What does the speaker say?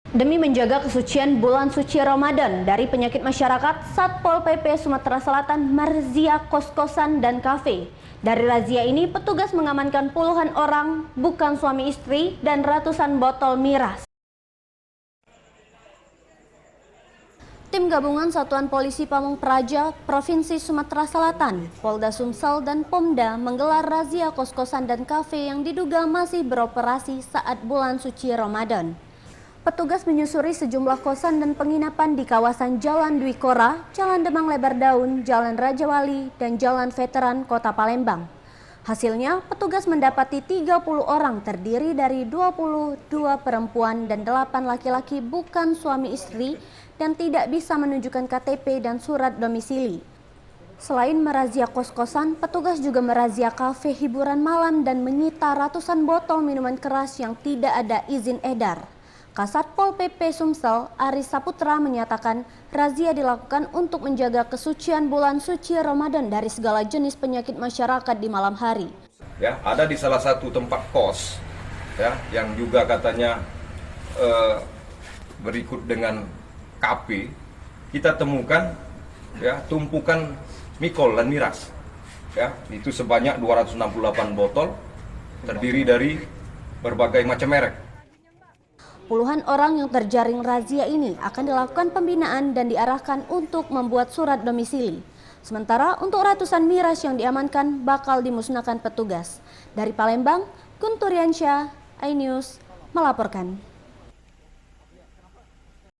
Demi menjaga kesucian bulan suci Ramadan dari penyakit masyarakat, Satpol PP Sumatera Selatan merazia kos-kosan dan kafe. Dari razia ini, petugas mengamankan puluhan orang, bukan suami istri, dan ratusan botol miras. Tim gabungan Satuan Polisi Pamung Praja, Provinsi Sumatera Selatan, Polda Sumsel, dan Pomda menggelar razia kos-kosan dan kafe yang diduga masih beroperasi saat bulan suci Ramadan. Petugas menyusuri sejumlah kosan dan penginapan di kawasan Jalan Dwi Kora, Jalan Demang Lebar Daun, Jalan Raja Wali, dan Jalan Veteran Kota Palembang. Hasilnya, petugas mendapati 30 orang terdiri dari 22 perempuan dan 8 laki-laki bukan suami istri dan tidak bisa menunjukkan KTP dan surat domisili. Selain merazia kos-kosan, petugas juga merazia kafe hiburan malam dan menyita ratusan botol minuman keras yang tidak ada izin edar. Kasatpol PP Sumsel, Aris Saputra menyatakan razia dilakukan untuk menjaga kesucian bulan suci Ramadan dari segala jenis penyakit masyarakat di malam hari. Ya, ada di salah satu tempat kos, ya, yang juga katanya berikut dengan kafe, kita temukan ya tumpukan mikol dan miras. Ya, itu sebanyak 268 botol, terdiri dari berbagai macam merek. Puluhan orang yang terjaring razia ini akan dilakukan pembinaan dan diarahkan untuk membuat surat domisili. Sementara untuk ratusan miras yang diamankan bakal dimusnahkan petugas. Dari Palembang, Guntur Yansyah, iNews melaporkan.